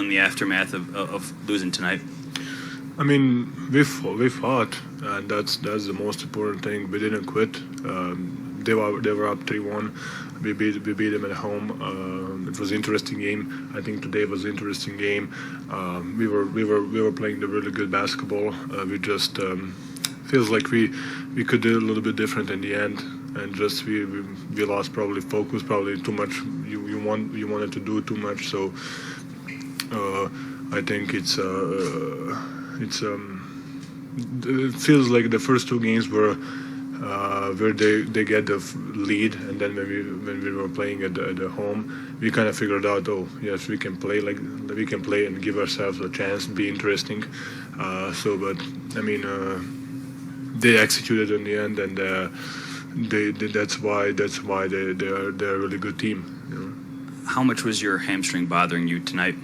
in the aftermath of losing tonight? I mean, we fought, and that's the most important thing. We didn't quit. They were up 3-1. We beat them at home. It was an interesting game. I think today was an interesting game. We were playing the really good basketball. We just feels like we could do a little bit different in the end, and just we lost probably focus, probably too much. You wanted to do too much, so I think it feels like the first two games were where they get the lead, and then when we were playing at the home, we kind of figured out, oh yes, we can play and give ourselves a chance, be interesting. But I mean, they executed in the end, and that's why they're a really good team. You know? How much was your hamstring bothering you tonight?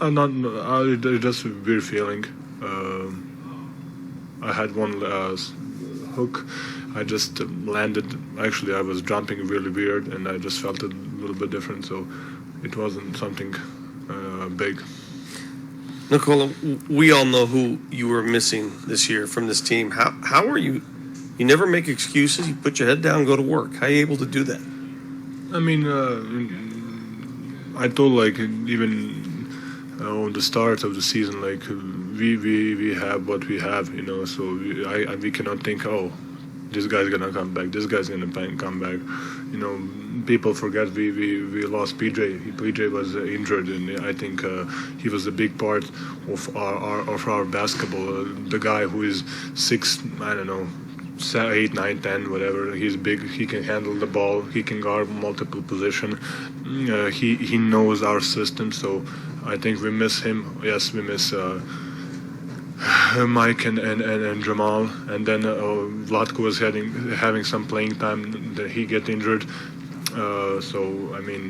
Just a weird feeling. I had one hook. I just landed. Actually, I was jumping really weird, and I just felt it a little bit different. So it wasn't something big. Nikola, we all know who you were missing this year from this team. How are you? You never make excuses. You put your head down and go to work. How are you able to do that? I mean, I told even on the start of the season, like we have what we have, you know. So we cannot think, oh, this guy's gonna come back. This guy's gonna come back. You know, people forget we lost PJ. PJ was injured, and I think he was a big part of our basketball. The guy who is 6, I don't know, 8, 9, 10, whatever. He's big. He can handle the ball. He can guard multiple position. He knows our system. So I think we miss him. Yes, we miss Mike and Jamal. And then Vlatko was having some playing time. Then he get injured. So I mean,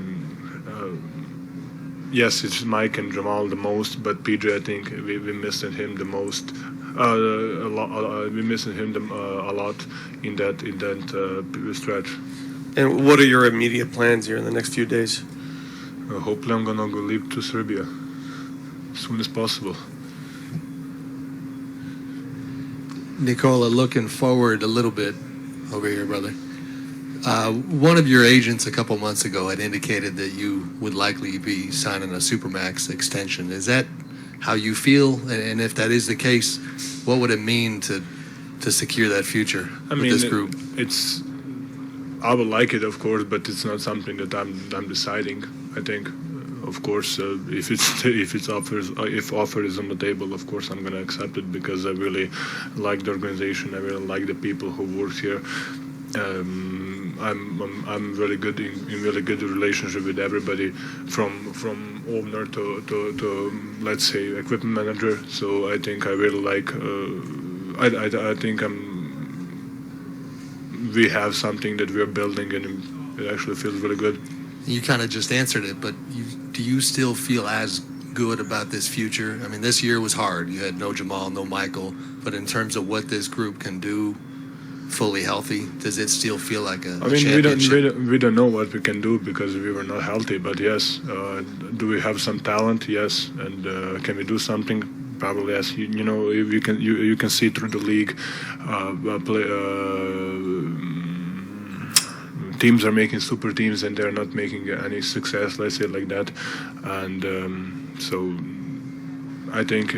yes, it's Mike and Jamal the most, but PJ, I think we missed him the most. We missed him a lot in that stretch. And what are your immediate plans here in the next few days? Hopefully, I'm gonna go leave to Serbia as soon as possible. Nikola, looking forward a little bit over here, brother. One of your agents a couple months ago had indicated that you would likely be signing a Supermax extension. Is that how you feel? And if that is the case, what would it mean to secure that future with this group? I would like it, of course, but it's not something that I'm deciding. I think, of course, if offer is on the table, of course I'm going to accept it, because I really like the organization. I really like the people who work here. I'm really good in really good relationship with everybody, from owner to let's say equipment manager. So I think I really like. I think we have something that we are building, and it actually feels really good. You kind of just answered it, but do you still feel as good about this future? I mean, this year was hard. You had no Jamal, no Michael, but in terms of what this group can do, fully healthy, does it still feel like a championship? We don't know what we can do because we were not healthy. But yes, do we have some talent? Yes, and can we do something? Probably yes. You know, you can see through the league. Teams are making super teams and they're not making any success, let's say it like that. And so I think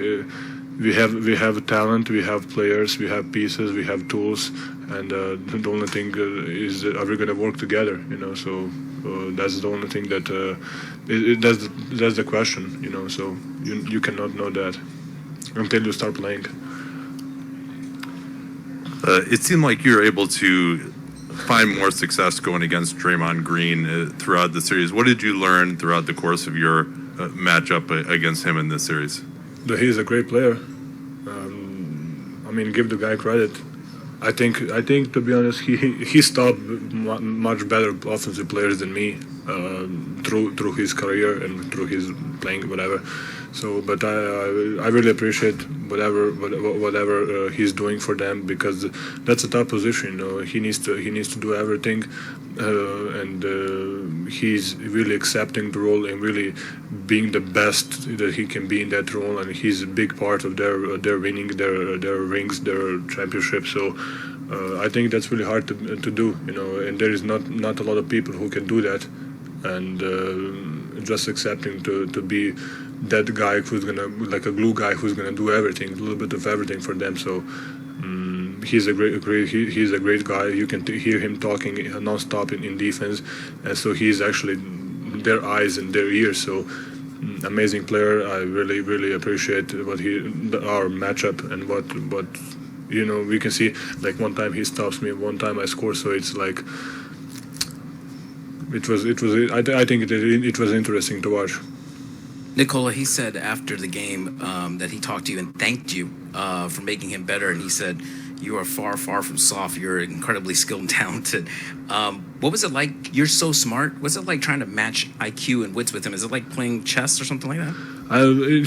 we have talent, we have players, we have pieces, we have tools, and the only thing is, are we going to work together? You know, so that's the only thing that that's the question. You know, so you cannot know that until you start playing. It seemed like you were able to find more success going against Draymond Green throughout the series. What did you learn throughout the course of your matchup against him in this series? He's a great player. I mean, give the guy credit. I think to be honest, he stopped much better offensive players than me. through his career and through his playing whatever. So, but I really appreciate whatever he's doing for them, because that's a tough position. He needs to do everything, and he's really accepting the role and really being the best that he can be in that role. And he's a big part of their winning their rings, their championship. So. I think that's really hard to do, and there is not a lot of people who can do that, and just accepting to be that guy who's gonna, like a glue guy who's gonna do everything, a little bit of everything for them. So he's a great guy. You can hear him talking non-stop in defense, and so he's actually their eyes and their ears. So amazing player. I really appreciate our matchup and what. We can see, like, one time he stops me, one time I score, so it's like I think it was interesting to watch. Nikola, he said after the game that he talked to you and thanked you for making him better, and he said you are far from soft. You're incredibly skilled and talented. What was it like? You're so smart. What's it like trying to match IQ and wits with him? Is it like playing chess or something like that? I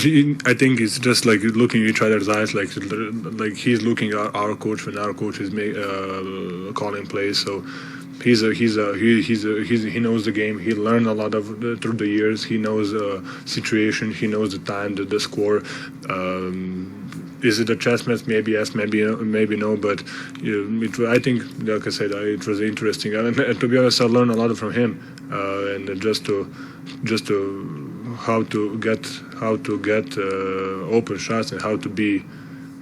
think it's just like looking at each other's eyes, like he's looking at our coach when our coach is calling plays. So he knows the game. He learned a lot through the years. He knows situation. He knows the time, the score. Is it a chess match? Maybe yes, maybe no. But I think, like I said, it was interesting. And to be honest, I learned a lot from him, and just to how to get open shots and how to be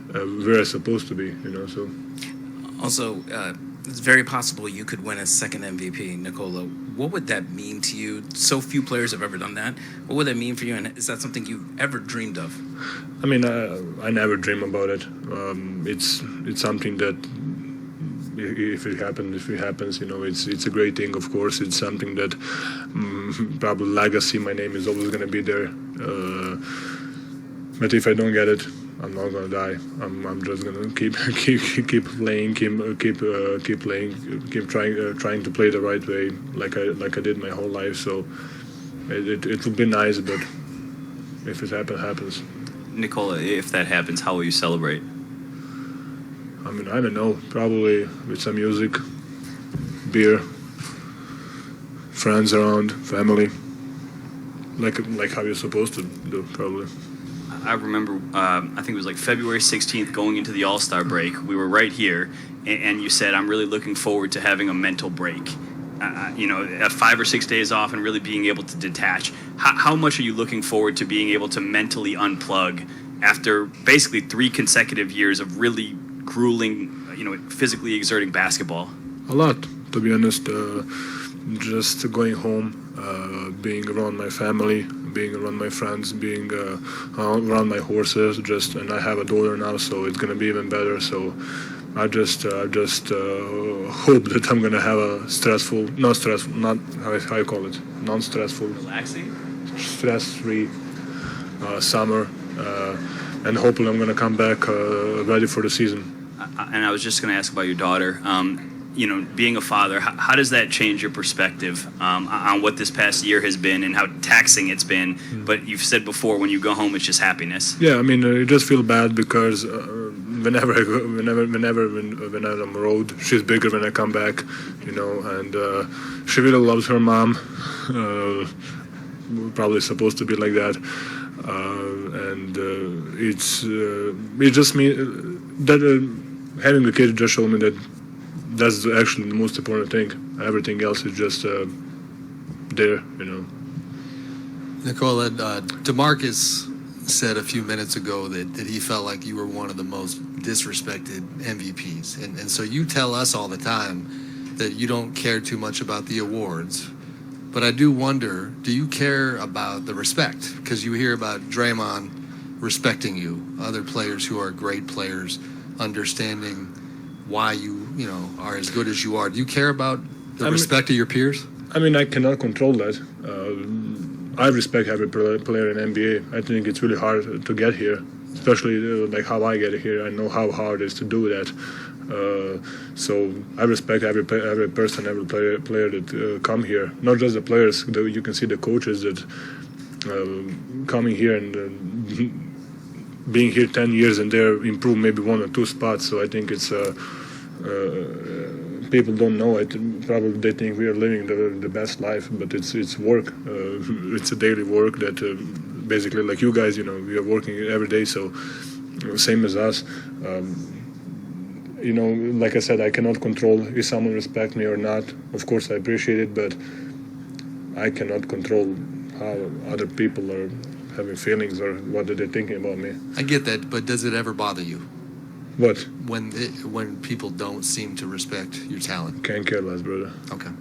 where it's supposed to be. So. Also, it's very possible you could win a second MVP, Nikola. What would that mean to you? So few players have ever done that. What would that mean for you, and is that something you've ever dreamed of? I mean, I never dream about it. It's something that if it happens, it's a great thing. Of course, it's something that probably legacy. My name is always going to be there. But if I don't get it, I'm not gonna die. I'm just gonna keep playing, keep playing, keep trying to play the right way, like I did my whole life. So it would be nice, but if it happens. Nikola, if that happens, how will you celebrate? I mean, I don't know. Probably with some music, beer, friends around, family, like how you're supposed to do, probably. I remember, I think it was like February 16th, going into the All-Star break. We were right here, and you said, I'm really looking forward to having a mental break. 5 or 6 days off and really being able to detach. How much are you looking forward to being able to mentally unplug after basically 3 consecutive years of really grueling, physically exerting basketball? A lot, to be honest. Just going home, being around my family, being around my friends, being around my horses. And I have a daughter now, so it's gonna be even better. So I just hope that I'm gonna have a non-stressful, Relaxing? stress-free summer, and hopefully I'm gonna come back ready for the season. And I was just going to ask about your daughter. Being a father, how does that change your perspective on what this past year has been and how taxing it's been? Mm-hmm. But you've said before, when you go home, it's just happiness. Yeah, I mean, I just feel bad because whenever I'm on the road, she's bigger when I come back, and she really loves her mom. Probably supposed to be like that, and it just me that having the kid just showed me that. That's actually the most important thing. Everything else is just there, Nikola, DeMarcus said a few minutes ago that he felt like you were one of the most disrespected MVPs. And so you tell us all the time that you don't care too much about the awards. But I do wonder, do you care about the respect? Because you hear about Draymond respecting you, other players who are great players understanding why you are as good as you are. Do you care about the respect of your peers? I mean, I cannot control that. I respect every player in NBA. I think it's really hard to get here, especially like how I get here. I know how hard it is to do that. So I respect every person, every player that come here. Not just the players. You can see the coaches that coming here and being here 10 years and they're improved maybe 1 or 2 spots. So I think it's people don't know it. Probably they think we are living the best life, but it's work. It's a daily work that basically like you guys, we are working every day. So same as us. Like I said, I cannot control if someone respects me or not. Of course, I appreciate it, but I cannot control how other people are having feelings or what they're thinking about me. I get that, but does it ever bother you What? when people don't seem to respect your talent? Can't care less, brother. Okay.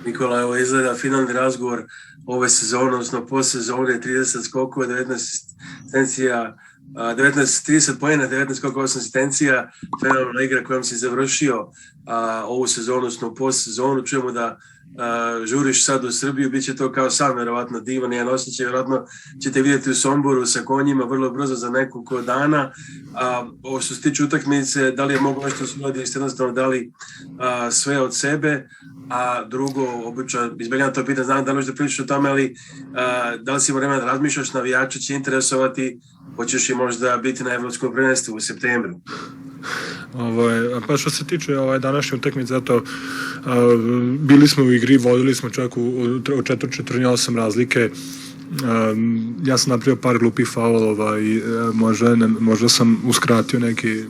Nikola, ovo izgleda finalni razgovor ove sezone, odnosno postsezone, 30 skokova, 19 asistencija, 30 poena, 19 skokova, 8 asistencija, fenomenalna igra kojom si završio ovu sezonu, odnosno postsezonu. Čujemo da žuriš sad u Srbiju, bit će to kao sam verovatno divan jedan osjećaj, verovatno ćete vidjeti u Somboru sa konjima vrlo brzo za nekoliko dana. Ovo što se tiče utakmice, da li je mogo nešto suditi, ili ste jednostavno dali sve od sebe, a drugo, obično, izbjegam to pitanje, znam da li možeš da pričaš o tome, ali da li si imao vremena da razmišljaš, navijače će interesovati, hoćeš i možda biti na evropskom prvenstvu u septembru? Pa što se tiče današnje utakmice, zato bili smo u igri, vodili smo čak od 4-8 razlike. Ja sam napravio par glupih faulova i možda sam uskratio neki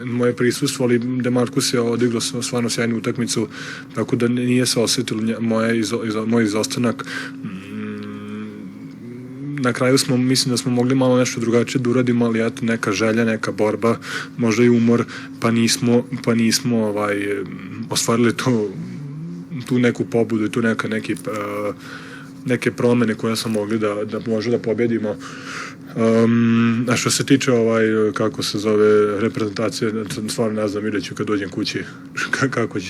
moje prisustvo, ali Demarkus je odigrao stvarno sjajnu utakmicu, tako da nije se osjetilo moj izostanak. Na kraju mislim da smo mogli malo nešto drugačije da uradimo, ali eto, neka želja, neka borba, možda i umor, pa nismo ostvarili tu neku pobudu i tu neke promene koje smo mogli da možda da pobjedimo. A što se tiče kako se zove reprezentacije, stvarno ne znam, vidjet ću kad dođem kući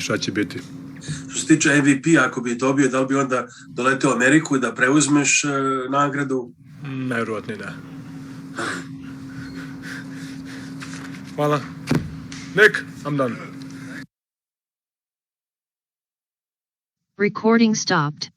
šta će biti. Što se tiče MVP, ako bi dobio, da li bi onda doleteo u Ameriku da preuzmeš nagradu? Najvjerojatnije ne. Hvala. Nick, I'm done. Recording stopped.